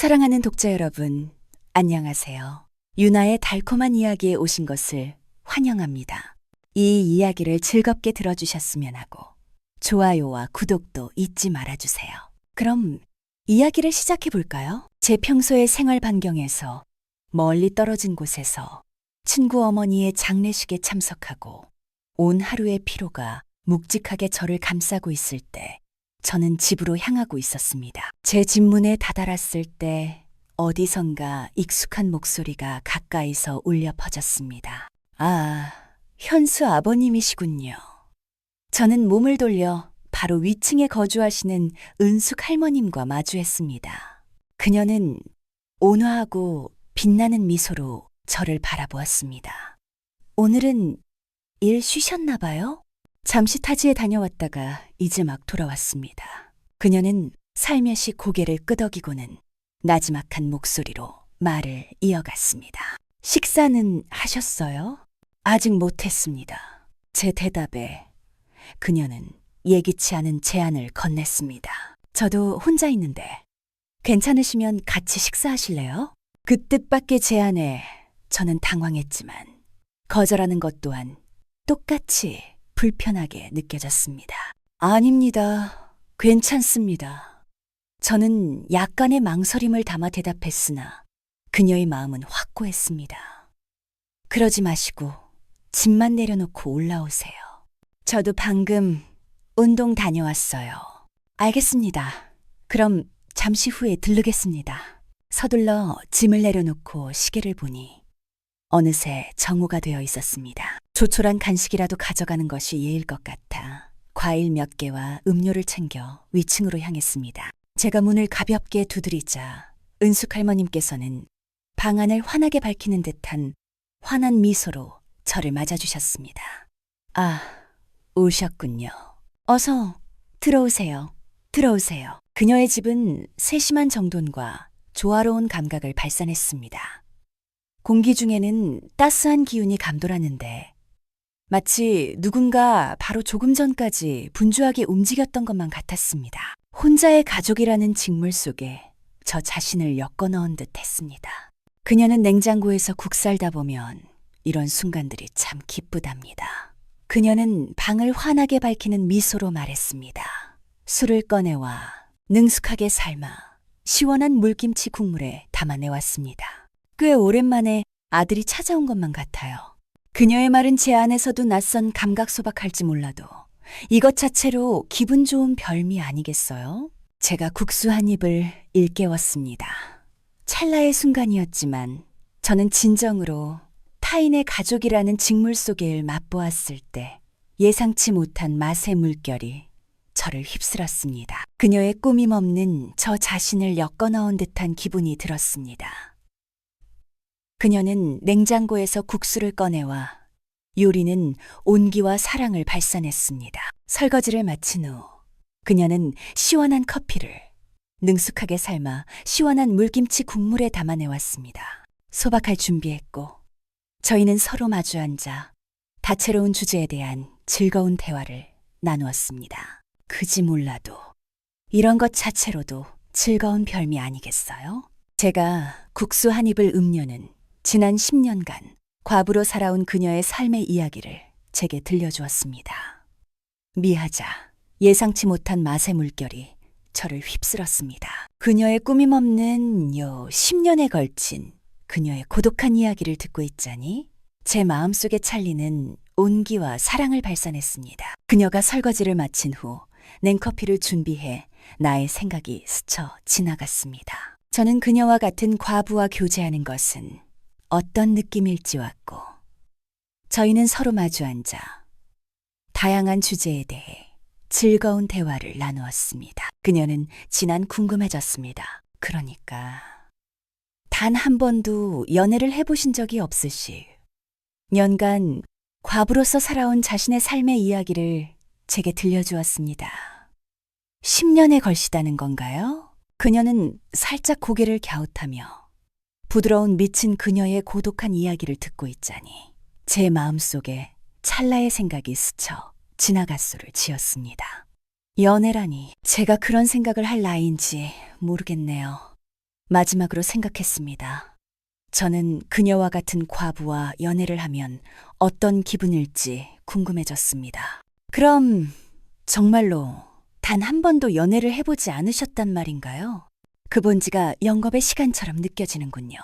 사랑하는 독자 여러분, 안녕하세요. 유나의 달콤한 이야기에 오신 것을 환영합니다. 이 이야기를 즐겁게 들어주셨으면 하고 좋아요와 구독도 잊지 말아주세요. 그럼 이야기를 시작해 볼까요? 제 평소의 생활 반경에서 멀리 떨어진 곳에서 친구 어머니의 장례식에 참석하고 온 하루의 피로가 묵직하게 저를 감싸고 있을 때 저는 집으로 향하고 있었습니다. 제 집 문에 다다랐을 때 어디선가 익숙한 목소리가 가까이서 울려 퍼졌습니다. 아, 현수 아버님이시군요. 저는 몸을 돌려 바로 위층에 거주하시는 은숙 할머님과 마주했습니다. 그녀는 온화하고 빛나는 미소로 저를 바라보았습니다. 오늘은 일 쉬셨나 봐요? 잠시 타지에 다녀왔다가 이제 막 돌아왔습니다. 그녀는 살며시 고개를 끄덕이고는 나지막한 목소리로 말을 이어갔습니다. 식사는 하셨어요? 아직 못했습니다. 제 대답에 그녀는 예기치 않은 제안을 건넸습니다. 저도 혼자 있는데 괜찮으시면 같이 식사하실래요? 그 뜻밖의 제안에 저는 당황했지만 거절하는 것 또한 똑같이 불편하게 느껴졌습니다. 아닙니다. 괜찮습니다. 저는 약간의 망설임을 담아 대답했으나 그녀의 마음은 확고했습니다. 그러지 마시고 짐만 내려놓고 올라오세요. 저도 방금 운동 다녀왔어요. 알겠습니다. 그럼 잠시 후에 들르겠습니다. 서둘러 짐을 내려놓고 시계를 보니 어느새 정오가 되어 있었습니다. 조촐한 간식이라도 가져가는 것이 예일 것 같아 과일 몇 개와 음료를 챙겨 위층으로 향했습니다. 제가 문을 가볍게 두드리자 은숙 할머님께서는 방안을 환하게 밝히는 듯한 환한 미소로 저를 맞아주셨습니다. 아, 오셨군요. 어서 들어오세요. 들어오세요. 그녀의 집은 세심한 정돈과 조화로운 감각을 발산했습니다. 공기 중에는 따스한 기운이 감돌았는데 마치 누군가 바로 조금 전까지 분주하게 움직였던 것만 같았습니다. 혼자의 가족이라는 직물 속에 저 자신을 엮어 넣은 듯 했습니다. 그녀는 냉장고에서 국 살다 보면 이런 순간들이 참 기쁘답니다. 그녀는 방을 환하게 밝히는 미소로 말했습니다. 술을 꺼내와 능숙하게 삶아 시원한 물김치 국물에 담아내왔습니다. 꽤 오랜만에 아들이 찾아온 것만 같아요. 그녀의 말은 제 안에서도 낯선 감각 소박할지 몰라도 이것 자체로 기분 좋은 별미 아니겠어요? 제가 국수 한 입을 일깨웠습니다. 찰나의 순간이었지만 저는 진정으로 타인의 가족이라는 직물 속에 맛보았을 때 예상치 못한 맛의 물결이 저를 휩쓸었습니다. 그녀의 꾸밈 없는 저 자신을 엮어 넣은 듯한 기분이 들었습니다. 그녀는 냉장고에서 국수를 꺼내와 요리는 온기와 사랑을 발산했습니다. 설거지를 마친 후 그녀는 시원한 커피를 능숙하게 삶아 시원한 물김치 국물에 담아내왔습니다. 소박할 준비했고 저희는 서로 마주 앉아 다채로운 주제에 대한 즐거운 대화를 나누었습니다. 그지 몰라도 이런 것 자체로도 즐거운 별미 아니겠어요? 제가 국수 한 입을 음료는 지난 10년간 과부로 살아온 그녀의 삶의 이야기를 제게 들려주었습니다. 미하자 예상치 못한 맛의 물결이 저를 휩쓸었습니다. 그녀의 꾸밈 없는 10년에 걸친 그녀의 고독한 이야기를 듣고 있자니 제 마음속에 찰리는 온기와 사랑을 발산했습니다. 그녀가 설거지를 마친 후 냉커피를 준비해 나의 생각이 스쳐 지나갔습니다. 저는 그녀와 같은 과부와 교제하는 것은 어떤 느낌일지 왔고 저희는 서로 마주 앉아 다양한 주제에 대해 즐거운 대화를 나누었습니다. 그녀는 진한 궁금해졌습니다. 그러니까 단 한 번도 연애를 해보신 적이 없으시 년간 과부로서 살아온 자신의 삶의 이야기를 제게 들려주었습니다. 10년에 걸시다는 건가요? 그녀는 살짝 고개를 갸웃하며 부드러운 미친 그녀의 고독한 이야기를 듣고 있자니 제 마음속에 찰나의 생각이 스쳐 지나갔소를 지었습니다. 연애라니 제가 그런 생각을 할 나이인지 모르겠네요. 마지막으로 생각했습니다. 저는 그녀와 같은 과부와 연애를 하면 어떤 기분일지 궁금해졌습니다. 그럼 정말로 단 한 번도 연애를 해보지 않으셨단 말인가요? 그 본지가 영겁의 시간처럼 느껴지는군요.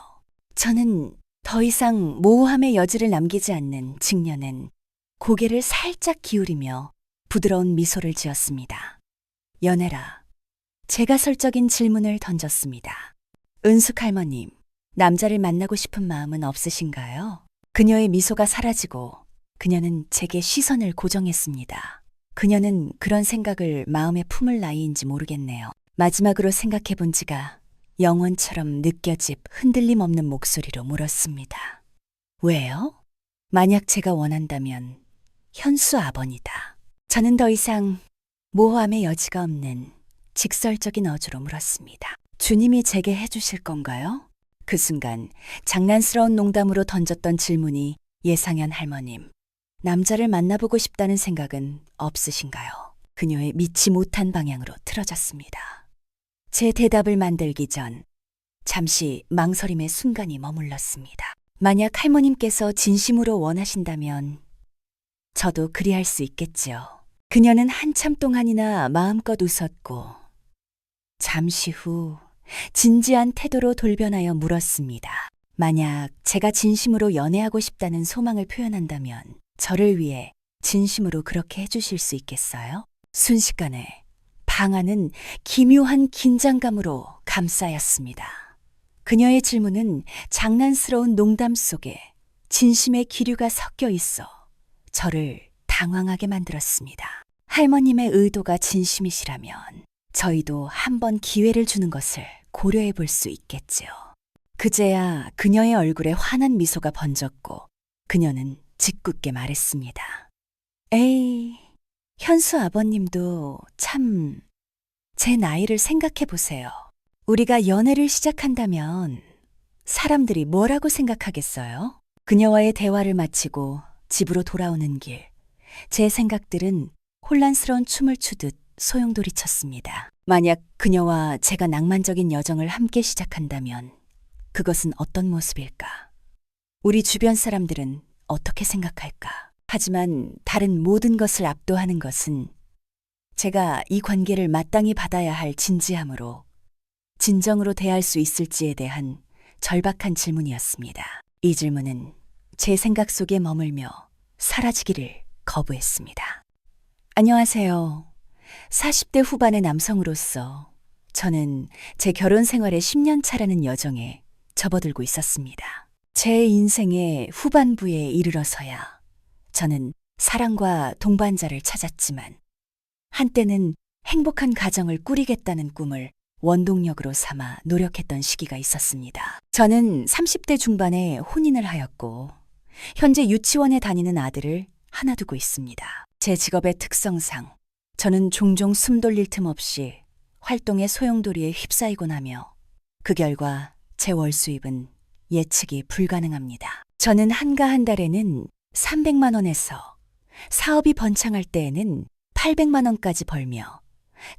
저는 더 이상 모호함의 여지를 남기지 않는 직년엔 고개를 살짝 기울이며 부드러운 미소를 지었습니다. 연애라. 제가 설적인 질문을 던졌습니다. 은숙 할머님, 남자를 만나고 싶은 마음은 없으신가요? 그녀의 미소가 사라지고 그녀는 제게 시선을 고정했습니다. 그녀는 그런 생각을 마음에 품을 나이인지 모르겠네요. 마지막으로 생각해 본 지가 영원처럼 느껴집 흔들림 없는 목소리로 물었습니다. 왜요? 만약 제가 원한다면 현수 아버니다. 저는 더 이상 모호함의 여지가 없는 직설적인 어조로 물었습니다. 주님이 제게 해주실 건가요? 그 순간 장난스러운 농담으로 던졌던 질문이 예상현 할머님, 남자를 만나보고 싶다는 생각은 없으신가요? 그녀의 믿지 못한 방향으로 틀어졌습니다. 제 대답을 만들기 전 잠시 망설임의 순간이 머물렀습니다. 만약 할머님께서 진심으로 원하신다면 저도 그리할 수 있겠지요. 그녀는 한참 동안이나 마음껏 웃었고 잠시 후 진지한 태도로 돌변하여 물었습니다. 만약 제가 진심으로 연애하고 싶다는 소망을 표현한다면 저를 위해 진심으로 그렇게 해주실 수 있겠어요? 순식간에 방 안은 기묘한 긴장감으로 감싸였습니다. 그녀의 질문은 장난스러운 농담 속에 진심의 기류가 섞여 있어 저를 당황하게 만들었습니다. 할머님의 의도가 진심이시라면 저희도 한번 기회를 주는 것을 고려해 볼 수 있겠지요. 그제야 그녀의 얼굴에 환한 미소가 번졌고 그녀는 짓궂게 말했습니다. 에이, 현수 아버님도 참 제 나이를 생각해 보세요. 우리가 연애를 시작한다면 사람들이 뭐라고 생각하겠어요? 그녀와의 대화를 마치고 집으로 돌아오는 길, 제 생각들은 혼란스러운 춤을 추듯 소용돌이쳤습니다. 만약 그녀와 제가 낭만적인 여정을 함께 시작한다면 그것은 어떤 모습일까? 우리 주변 사람들은 어떻게 생각할까? 하지만 다른 모든 것을 압도하는 것은 제가 이 관계를 마땅히 받아야 할 진지함으로 진정으로 대할 수 있을지에 대한 절박한 질문이었습니다. 이 질문은 제 생각 속에 머물며 사라지기를 거부했습니다. 안녕하세요. 40대 후반의 남성으로서 저는 제 결혼 생활의 10년 차라는 여정에 접어들고 있었습니다. 제 인생의 후반부에 이르러서야 저는 사랑과 동반자를 찾았지만 한때는 행복한 가정을 꾸리겠다는 꿈을 원동력으로 삼아 노력했던 시기가 있었습니다. 저는 30대 중반에 혼인을 하였고 현재 유치원에 다니는 아들을 하나 두고 있습니다. 제 직업의 특성상 저는 종종 숨 돌릴 틈 없이 활동의 소용돌이에 휩싸이곤 하며 그 결과 제 월 수입은 예측이 불가능합니다. 저는 한가한 달에는 300만 원에서 사업이 번창할 때에는 800만 원까지 벌며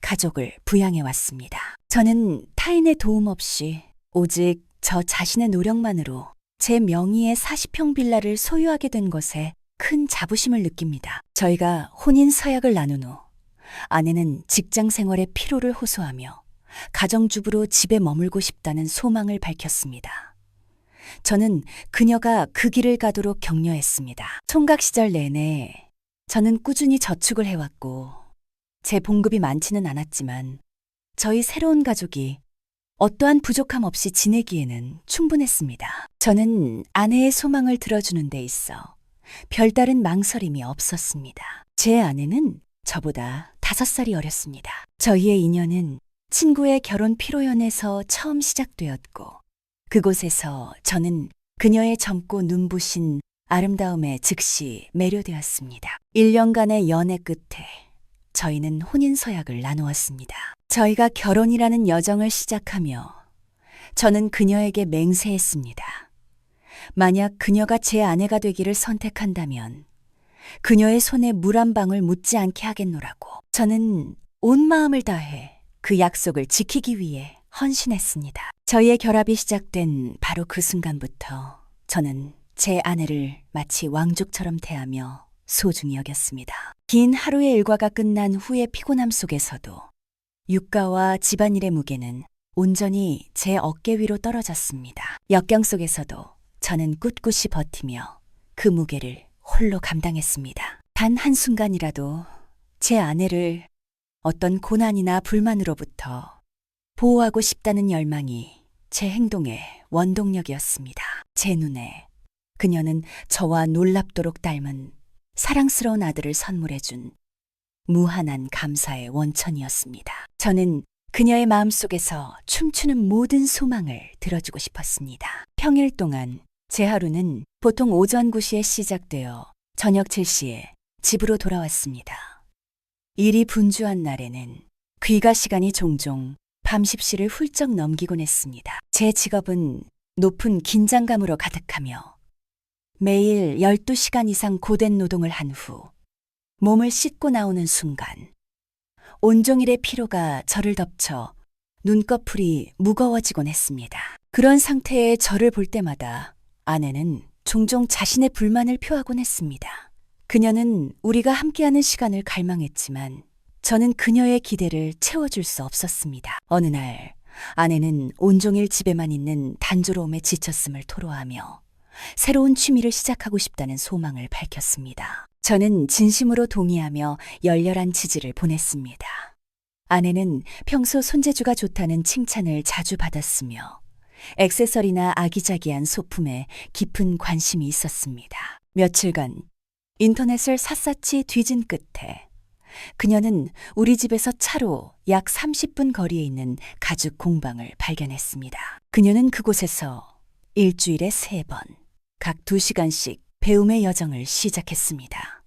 가족을 부양해 왔습니다. 저는 타인의 도움 없이 오직 저 자신의 노력만으로 제 명의의 40평 빌라를 소유하게 된 것에 큰 자부심을 느낍니다. 저희가 혼인 서약을 나눈 후 아내는 직장 생활의 피로를 호소하며 가정주부로 집에 머물고 싶다는 소망을 밝혔습니다. 저는 그녀가 그 길을 가도록 격려했습니다. 총각 시절 내내 저는 꾸준히 저축을 해왔고 제 봉급이 많지는 않았지만 저희 새로운 가족이 어떠한 부족함 없이 지내기에는 충분했습니다. 저는 아내의 소망을 들어주는 데 있어 별다른 망설임이 없었습니다. 제 아내는 저보다 5살이 어렸습니다. 저희의 인연은 친구의 결혼 피로연에서 처음 시작되었고 그곳에서 저는 그녀의 젊고 눈부신 아름다움에 즉시 매료되었습니다. 1년간의 연애 끝에 저희는 혼인서약을 나누었습니다. 저희가 결혼이라는 여정을 시작하며 저는 그녀에게 맹세했습니다. 만약 그녀가 제 아내가 되기를 선택한다면 그녀의 손에 물 한 방울 묻지 않게 하겠노라고. 저는 온 마음을 다해 그 약속을 지키기 위해 헌신했습니다. 저희의 결합이 시작된 바로 그 순간부터 저는 제 아내를 마치 왕족처럼 대하며 소중히 여겼습니다. 긴 하루의 일과가 끝난 후의 피곤함 속에서도 육가와 집안일의 무게는 온전히 제 어깨 위로 떨어졌습니다. 역경 속에서도 저는 꿋꿋이 버티며 그 무게를 홀로 감당했습니다. 단 한순간이라도 제 아내를 어떤 고난이나 불만으로부터 보호하고 싶다는 열망이 제 행동의 원동력이었습니다. 제 눈에 그녀는 저와 놀랍도록 닮은 사랑스러운 아들을 선물해준 무한한 감사의 원천이었습니다. 저는 그녀의 마음속에서 춤추는 모든 소망을 들어주고 싶었습니다. 평일 동안 제 하루는 보통 오전 9시에 시작되어 저녁 7시에 집으로 돌아왔습니다. 일이 분주한 날에는 귀가 시간이 종종 밤 10시를 훌쩍 넘기곤 했습니다. 제 직업은 높은 긴장감으로 가득하며 매일 12시간 이상 고된 노동을 한 후 몸을 씻고 나오는 순간 온종일의 피로가 저를 덮쳐 눈꺼풀이 무거워지곤 했습니다. 그런 상태의 저를 볼 때마다 아내는 종종 자신의 불만을 표하곤 했습니다. 그녀는 우리가 함께하는 시간을 갈망했지만 저는 그녀의 기대를 채워줄 수 없었습니다. 어느 날 아내는 온종일 집에만 있는 단조로움에 지쳤음을 토로하며 새로운 취미를 시작하고 싶다는 소망을 밝혔습니다. 저는 진심으로 동의하며 열렬한 지지를 보냈습니다. 아내는 평소 손재주가 좋다는 칭찬을 자주 받았으며 액세서리나 아기자기한 소품에 깊은 관심이 있었습니다. 며칠간 인터넷을 샅샅이 뒤진 끝에 그녀는 우리 집에서 차로 약 30분 거리에 있는 가죽 공방을 발견했습니다. 그녀는 그곳에서 일주일에 3번, 각 2시간씩 배움의 여정을 시작했습니다.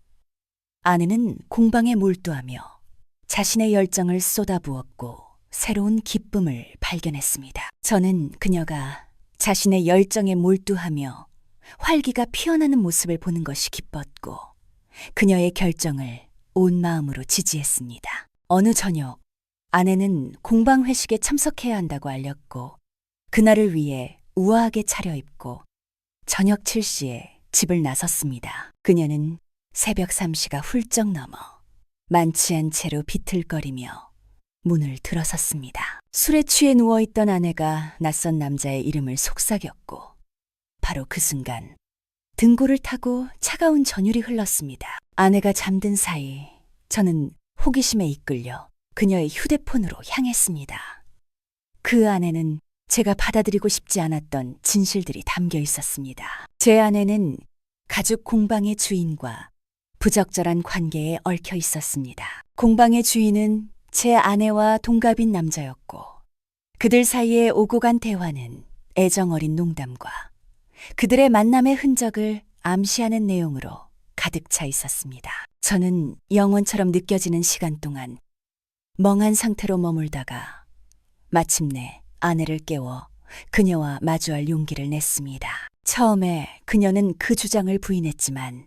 아내는 공방에 몰두하며 자신의 열정을 쏟아부었고 새로운 기쁨을 발견했습니다. 저는 그녀가 자신의 열정에 몰두하며 활기가 피어나는 모습을 보는 것이 기뻤고 그녀의 결정을 온 마음으로 지지했습니다. 어느 저녁 아내는 공방 회식에 참석해야 한다고 알렸고 그날을 위해 우아하게 차려입고 저녁 7시에 집을 나섰습니다. 그녀는 새벽 3시가 훌쩍 넘어 만취한 채로 비틀거리며 문을 들어섰습니다. 술에 취해 누워있던 아내가 낯선 남자의 이름을 속삭였고 바로 그 순간 등골을 타고 차가운 전율이 흘렀습니다. 아내가 잠든 사이 저는 호기심에 이끌려 그녀의 휴대폰으로 향했습니다. 그 안에는 제가 받아들이고 싶지 않았던 진실들이 담겨 있었습니다. 제 아내는 가죽 공방의 주인과 부적절한 관계에 얽혀 있었습니다. 공방의 주인은 제 아내와 동갑인 남자였고 그들 사이에 오고 간 대화는 애정 어린 농담과 그들의 만남의 흔적을 암시하는 내용으로 가득 차 있었습니다. 저는 영원처럼 느껴지는 시간 동안 멍한 상태로 머물다가 마침내 아내를 깨워 그녀와 마주할 용기를 냈습니다. 처음에 그녀는 그 주장을 부인했지만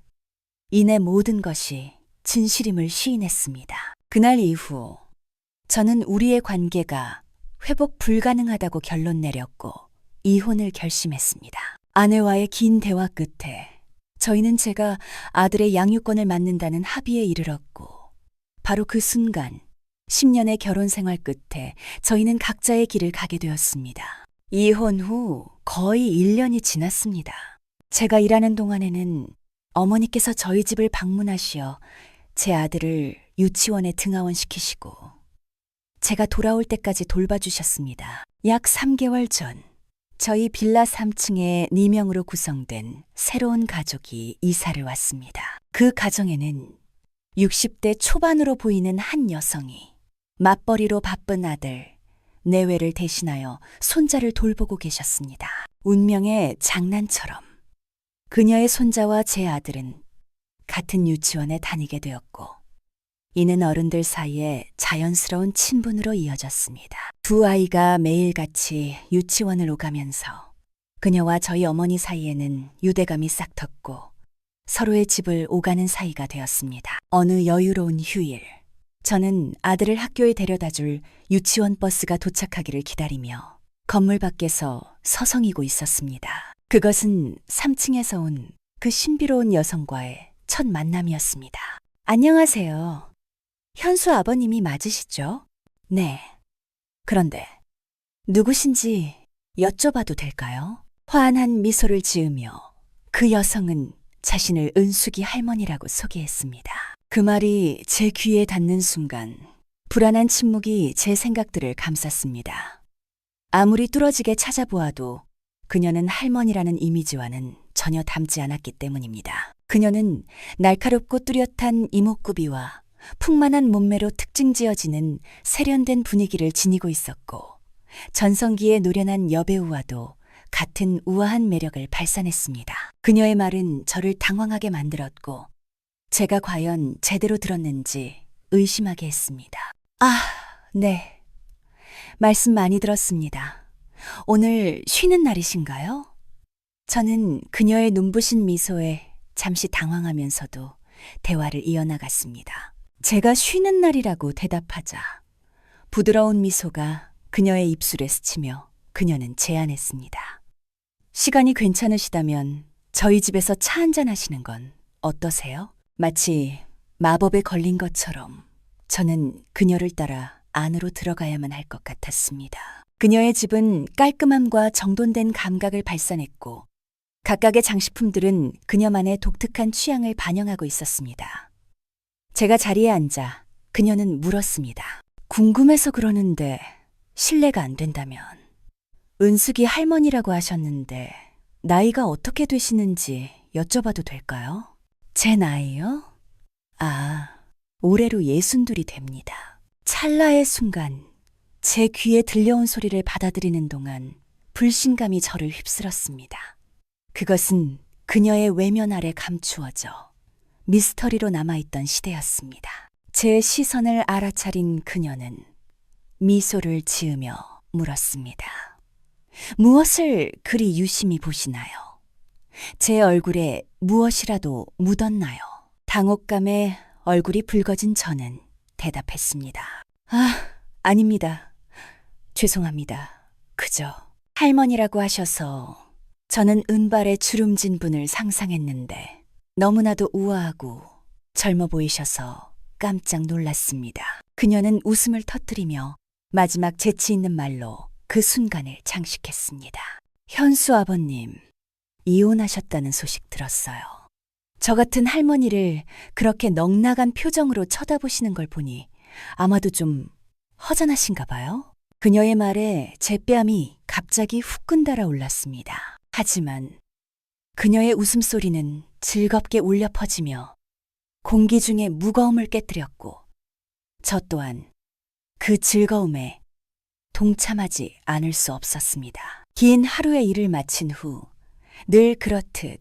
이내 모든 것이 진실임을 시인했습니다. 그날 이후 저는 우리의 관계가 회복 불가능하다고 결론 내렸고 이혼을 결심했습니다. 아내와의 긴 대화 끝에 저희는 제가 아들의 양육권을 맡는다는 합의에 이르렀고 바로 그 순간 10년의 결혼 생활 끝에 저희는 각자의 길을 가게 되었습니다. 이혼 후 거의 1년이 지났습니다. 제가 일하는 동안에는 어머니께서 저희 집을 방문하시어 제 아들을 유치원에 등하원시키시고 제가 돌아올 때까지 돌봐주셨습니다. 약 3개월 전 저희 빌라 3층에 4명으로 구성된 새로운 가족이 이사를 왔습니다. 그 가정에는 60대 초반으로 보이는 한 여성이 맞벌이로 바쁜 아들, 내외를 대신하여 손자를 돌보고 계셨습니다. 운명의 장난처럼 그녀의 손자와 제 아들은 같은 유치원에 다니게 되었고 이는 어른들 사이에 자연스러운 친분으로 이어졌습니다. 두 아이가 매일같이 유치원을 오가면서 그녀와 저희 어머니 사이에는 유대감이 싹텄고 서로의 집을 오가는 사이가 되었습니다. 어느 여유로운 휴일, 저는 아들을 학교에 데려다 줄 유치원 버스가 도착하기를 기다리며 건물 밖에서 서성이고 있었습니다. 그것은 3층에서 온 그 신비로운 여성과의 첫 만남이었습니다. 안녕하세요. 현수 아버님이 맞으시죠? 네. 그런데 누구신지 여쭤봐도 될까요? 환한 미소를 지으며 그 여성은 자신을 은숙이 할머니라고 소개했습니다. 그 말이 제 귀에 닿는 순간 불안한 침묵이 제 생각들을 감쌌습니다. 아무리 뚫어지게 찾아보아도 그녀는 할머니라는 이미지와는 전혀 닮지 않았기 때문입니다. 그녀는 날카롭고 뚜렷한 이목구비와 풍만한 몸매로 특징 지어지는 세련된 분위기를 지니고 있었고 전성기의 노련한 여배우와도 같은 우아한 매력을 발산했습니다. 그녀의 말은 저를 당황하게 만들었고 제가 과연 제대로 들었는지 의심하게 했습니다. 아, 네. 말씀 많이 들었습니다. 오늘 쉬는 날이신가요? 저는 그녀의 눈부신 미소에 잠시 당황하면서도 대화를 이어나갔습니다. 제가 쉬는 날이라고 대답하자 부드러운 미소가 그녀의 입술에 스치며 그녀는 제안했습니다. 시간이 괜찮으시다면 저희 집에서 차 한잔 하시는 건 어떠세요? 마치 마법에 걸린 것처럼 저는 그녀를 따라 안으로 들어가야만 할 것 같았습니다. 그녀의 집은 깔끔함과 정돈된 감각을 발산했고 각각의 장식품들은 그녀만의 독특한 취향을 반영하고 있었습니다. 제가 자리에 앉아 그녀는 물었습니다. 궁금해서 그러는데 실례가 안 된다면 은숙이 할머니라고 하셨는데 나이가 어떻게 되시는지 여쭤봐도 될까요? 제 나이요? 아, 올해로 62이 됩니다. 찰나의 순간 제 귀에 들려온 소리를 받아들이는 동안 불신감이 저를 휩쓸었습니다. 그것은 그녀의 외면 아래 감추어져 미스터리로 남아있던 시대였습니다. 제 시선을 알아차린 그녀는 미소를 지으며 물었습니다. 무엇을 그리 유심히 보시나요? 제 얼굴에 무엇이라도 묻었나요? 당혹감에 얼굴이 붉어진 저는 대답했습니다. 아, 아닙니다. 죄송합니다. 그저 할머니라고 하셔서 저는 은발의 주름진 분을 상상했는데 너무나도 우아하고 젊어 보이셔서 깜짝 놀랐습니다. 그녀는 웃음을 터뜨리며 마지막 재치 있는 말로 그 순간을 장식했습니다. 현수 아버님, 이혼하셨다는 소식 들었어요. 저 같은 할머니를 그렇게 넉나간 표정으로 쳐다보시는 걸 보니 아마도 좀 허전하신가 봐요. 그녀의 말에 제 뺨이 갑자기 후끈 달아올랐습니다. 하지만 그녀의 웃음소리는 즐겁게 울려 퍼지며 공기 중에 무거움을 깨뜨렸고 저 또한 그 즐거움에 동참하지 않을 수 없었습니다. 긴 하루의 일을 마친 후 늘 그렇듯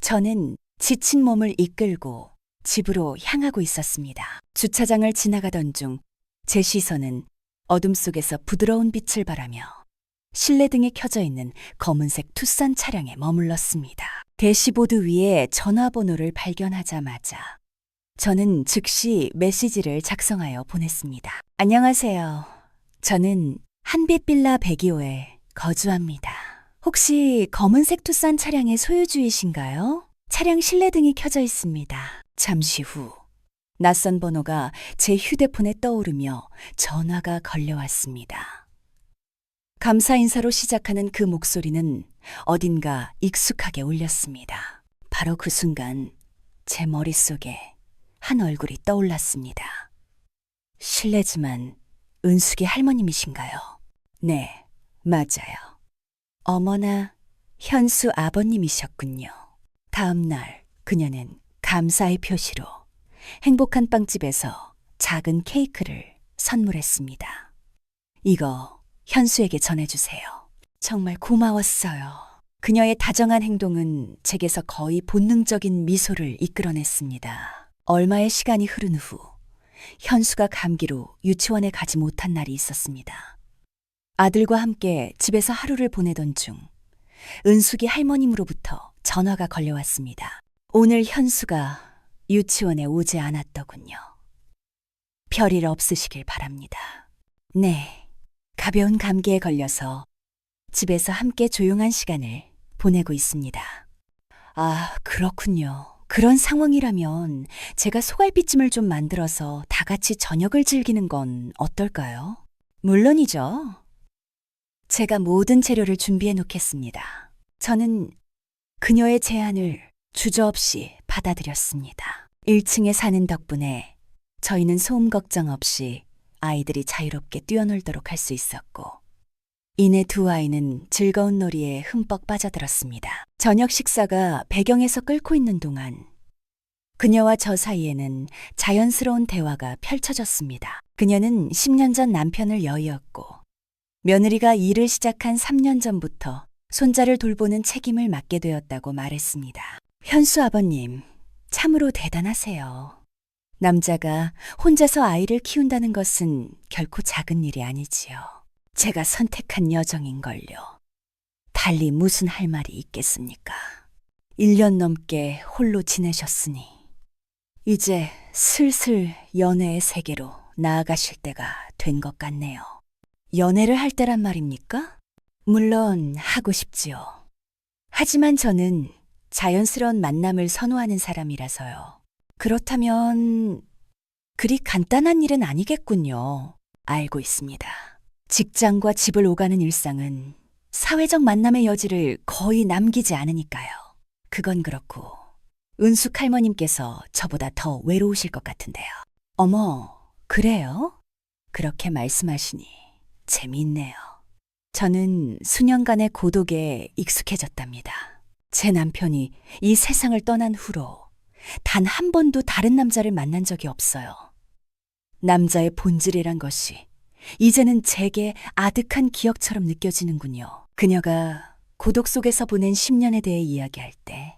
저는 지친 몸을 이끌고 집으로 향하고 있었습니다. 주차장을 지나가던 중 제 시선은 어둠 속에서 부드러운 빛을 발하며 실내등이 켜져 있는 검은색 투싼 차량에 머물렀습니다. 대시보드 위에 전화번호를 발견하자마자 저는 즉시 메시지를 작성하여 보냈습니다. 안녕하세요. 저는 한빛빌라 102호에 거주합니다. 혹시 검은색 투싼 차량의 소유주이신가요? 차량 실내등이 켜져 있습니다. 잠시 후 낯선 번호가 제 휴대폰에 떠오르며 전화가 걸려왔습니다. 감사 인사로 시작하는 그 목소리는 어딘가 익숙하게 울렸습니다. 바로 그 순간 제 머릿속에 한 얼굴이 떠올랐습니다. 실례지만 은숙이 할머님이신가요? 네, 맞아요. 어머나, 현수 아버님이셨군요. 다음 날 그녀는 감사의 표시로 행복한 빵집에서 작은 케이크를 선물했습니다. 이거 현수에게 전해주세요. 정말 고마웠어요. 그녀의 다정한 행동은 제게서 거의 본능적인 미소를 이끌어냈습니다. 얼마의 시간이 흐른 후 현수가 감기로 유치원에 가지 못한 날이 있었습니다. 아들과 함께 집에서 하루를 보내던 중 은숙이 할머님으로부터 전화가 걸려왔습니다. 오늘 현수가 유치원에 오지 않았더군요. 별일 없으시길 바랍니다. 네, 가벼운 감기에 걸려서 집에서 함께 조용한 시간을 보내고 있습니다. 아, 그렇군요. 그런 상황이라면 제가 소갈비찜을 좀 만들어서 다 같이 저녁을 즐기는 건 어떨까요? 물론이죠. 제가 모든 재료를 준비해 놓겠습니다. 저는 그녀의 제안을 주저없이 받아들였습니다. 1층에 사는 덕분에 저희는 소음 걱정 없이 아이들이 자유롭게 뛰어놀도록 할 수 있었고, 이내 두 아이는 즐거운 놀이에 흠뻑 빠져들었습니다. 저녁 식사가 배경에서 끓고 있는 동안 그녀와 저 사이에는 자연스러운 대화가 펼쳐졌습니다. 그녀는 10년 전 남편을 여의었고, 며느리가 일을 시작한 3년 전부터 손자를 돌보는 책임을 맡게 되었다고 말했습니다. 현수 아버님, 참으로 대단하세요. 남자가 혼자서 아이를 키운다는 것은 결코 작은 일이 아니지요. 제가 선택한 여정인걸요. 달리 무슨 할 말이 있겠습니까? 1년 넘게 홀로 지내셨으니 이제 슬슬 연애의 세계로 나아가실 때가 된 것 같네요. 연애를 할 때란 말입니까? 물론 하고 싶지요. 하지만 저는 자연스러운 만남을 선호하는 사람이라서요. 그렇다면 그리 간단한 일은 아니겠군요. 알고 있습니다. 직장과 집을 오가는 일상은 사회적 만남의 여지를 거의 남기지 않으니까요. 그건 그렇고 은숙 할머님께서 저보다 더 외로우실 것 같은데요. 어머, 그래요? 그렇게 말씀하시니 재미있네요. 저는 수년간의 고독에 익숙해졌답니다. 제 남편이 이 세상을 떠난 후로 단 한 번도 다른 남자를 만난 적이 없어요. 남자의 본질이란 것이 이제는 제게 아득한 기억처럼 느껴지는군요. 그녀가 고독 속에서 보낸 10년에 대해 이야기할 때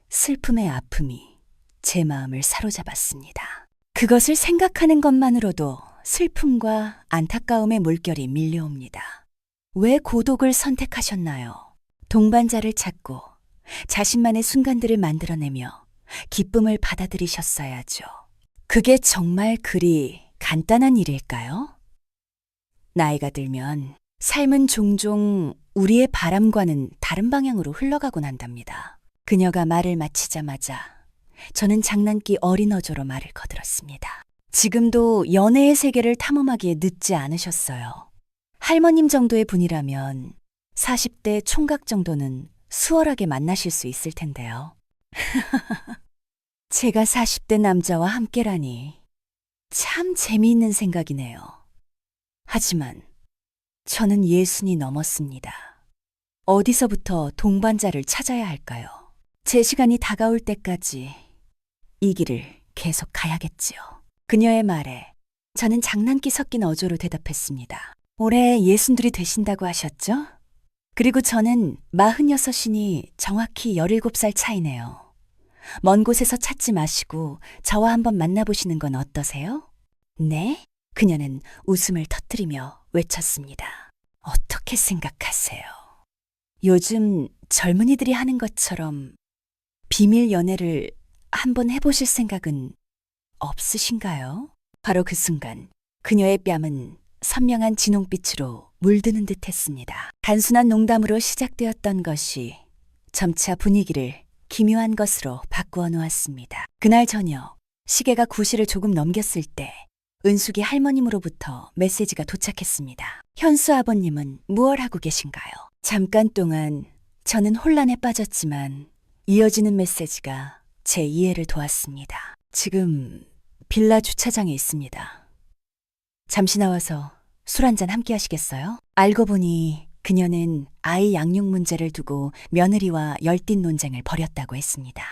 슬픔의 아픔이 제 마음을 사로잡았습니다. 그것을 생각하는 것만으로도 슬픔과 안타까움의 물결이 밀려옵니다. 왜 고독을 선택하셨나요? 동반자를 찾고 자신만의 순간들을 만들어내며 기쁨을 받아들이셨어야죠. 그게 정말 그리 간단한 일일까요? 나이가 들면 삶은 종종 우리의 바람과는 다른 방향으로 흘러가곤 한답니다. 그녀가 말을 마치자마자 저는 장난기 어린 어조로 말을 거들었습니다. 지금도 연애의 세계를 탐험하기에 늦지 않으셨어요. 할머님 정도의 분이라면 40대 총각 정도는 수월하게 만나실 수 있을 텐데요. 제가 40대 남자와 함께라니 참 재미있는 생각이네요. 하지만 저는 60이 넘었습니다. 어디서부터 동반자를 찾아야 할까요? 제 시간이 다가올 때까지 이 길을 계속 가야겠지요. 그녀의 말에 저는 장난기 섞인 어조로 대답했습니다. 올해 62이 되신다고 하셨죠? 그리고 저는 46이니 정확히 17살 차이네요. 먼 곳에서 찾지 마시고 저와 한번 만나보시는 건 어떠세요? 네? 그녀는 웃음을 터뜨리며 외쳤습니다. 어떻게 생각하세요? 요즘 젊은이들이 하는 것처럼 비밀 연애를 한번 해보실 생각은 없으신가요? 바로 그 순간 그녀의 뺨은 선명한 진홍빛으로 물드는 듯 했습니다. 단순한 농담으로 시작되었던 것이 점차 분위기를 기묘한 것으로 바꾸어 놓았습니다. 그날 저녁 시계가 9시를 조금 넘겼을 때 은숙이 할머님으로부터 메시지가 도착했습니다. 현수 아버님은 무얼 하고 계신가요? 잠깐 동안 저는 혼란에 빠졌지만 이어지는 메시지가 제 이해를 도왔습니다. 지금 빌라 주차장에 있습니다. 잠시 나와서 술 한잔 함께 하시겠어요? 알고 보니 그녀는 아이 양육 문제를 두고 며느리와 열띤 논쟁을 벌였다고 했습니다.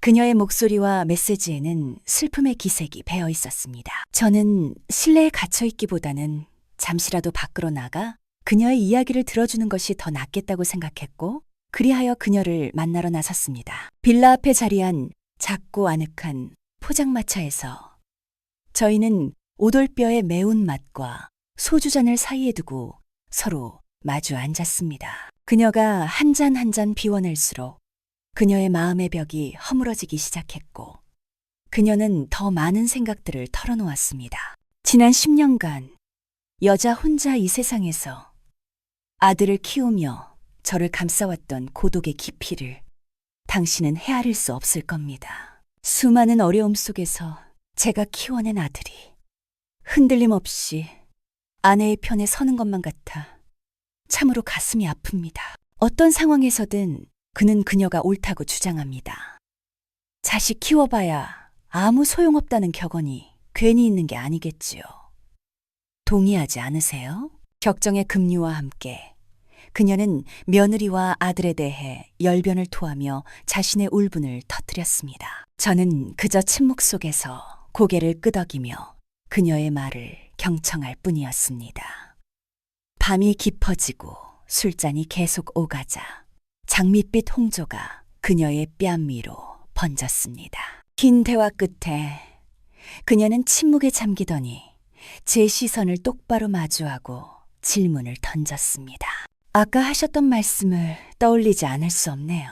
그녀의 목소리와 메시지에는 슬픔의 기색이 배어 있었습니다. 저는 실내에 갇혀 있기보다는 잠시라도 밖으로 나가 그녀의 이야기를 들어주는 것이 더 낫겠다고 생각했고, 그리하여 그녀를 만나러 나섰습니다. 빌라 앞에 자리한 작고 아늑한 포장마차에서 저희는 오돌뼈의 매운맛과 소주잔을 사이에 두고 서로 마주 앉았습니다. 그녀가 한 잔 한 잔 비워낼수록 그녀의 마음의 벽이 허물어지기 시작했고, 그녀는 더 많은 생각들을 털어놓았습니다. 지난 10년간 여자 혼자 이 세상에서 아들을 키우며 저를 감싸왔던 고독의 깊이를 당신은 헤아릴 수 없을 겁니다. 수많은 어려움 속에서 제가 키워낸 아들이 흔들림 없이 아내의 편에 서는 것만 같아 참으로 가슴이 아픕니다. 어떤 상황에서든 그는 그녀가 옳다고 주장합니다. 자식 키워봐야 아무 소용없다는 격언이 괜히 있는 게 아니겠지요. 동의하지 않으세요? 격정의 급류와 함께 그녀는 며느리와 아들에 대해 열변을 토하며 자신의 울분을 터뜨렸습니다. 저는 그저 침묵 속에서 고개를 끄덕이며 그녀의 말을 경청할 뿐이었습니다. 밤이 깊어지고 술잔이 계속 오가자 장밋빛 홍조가 그녀의 뺨 위로 번졌습니다. 긴 대화 끝에 그녀는 침묵에 잠기더니 제 시선을 똑바로 마주하고 질문을 던졌습니다. 아까 하셨던 말씀을 떠올리지 않을 수 없네요.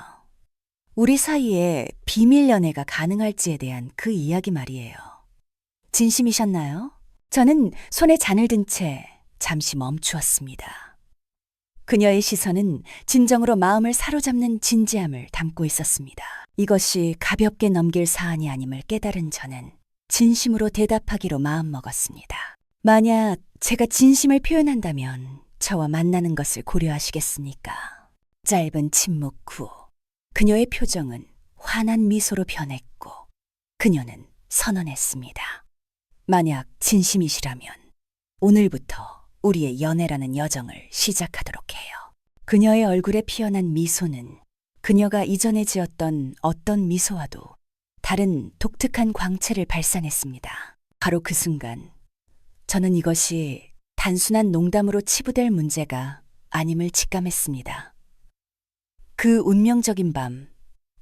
우리 사이에 비밀 연애가 가능할지에 대한 그 이야기 말이에요. 진심이셨나요? 저는 손에 잔을 든 채 잠시 멈추었습니다. 그녀의 시선은 진정으로 마음을 사로잡는 진지함을 담고 있었습니다. 이것이 가볍게 넘길 사안이 아님을 깨달은 저는 진심으로 대답하기로 마음먹었습니다. 만약 제가 진심을 표현한다면 저와 만나는 것을 고려하시겠습니까? 짧은 침묵 후 그녀의 표정은 환한 미소로 변했고 그녀는 선언했습니다. 만약 진심이시라면 오늘부터 우리의 연애라는 여정을 시작하도록 해요. 그녀의 얼굴에 피어난 미소는 그녀가 이전에 지었던 어떤 미소와도 다른 독특한 광채를 발산했습니다. 바로 그 순간 저는 이것이 단순한 농담으로 치부될 문제가 아님을 직감했습니다. 그 운명적인 밤,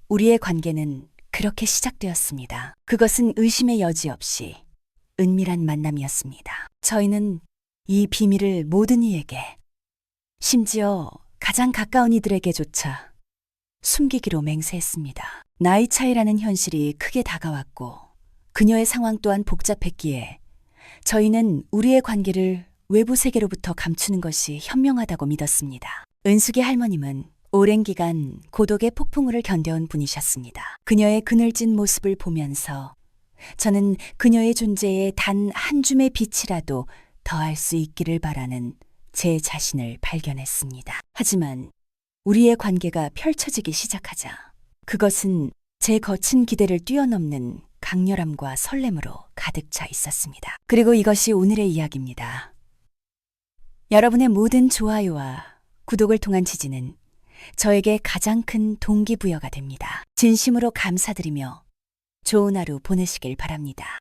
우리의 관계는 그렇게 시작되었습니다. 그것은 의심의 여지 없이 은밀한 만남이었습니다. 저희는 이 비밀을 모든 이에게, 심지어 가장 가까운 이들에게조차 숨기기로 맹세했습니다. 나이 차이라는 현실이 크게 다가왔고 그녀의 상황 또한 복잡했기에 저희는 우리의 관계를 외부 세계로부터 감추는 것이 현명하다고 믿었습니다. 은숙이 할머님은 오랜 기간 고독의 폭풍우를 견뎌온 분이셨습니다. 그녀의 그늘진 모습을 보면서 저는 그녀의 존재에 단 한 줌의 빛이라도 더할 수 있기를 바라는 제 자신을 발견했습니다. 하지만 우리의 관계가 펼쳐지기 시작하자 그것은 제 거친 기대를 뛰어넘는 강렬함과 설렘으로 가득 차 있었습니다. 그리고 이것이 오늘의 이야기입니다. 여러분의 모든 좋아요와 구독을 통한 지지는 저에게 가장 큰 동기부여가 됩니다. 진심으로 감사드리며 좋은 하루 보내시길 바랍니다.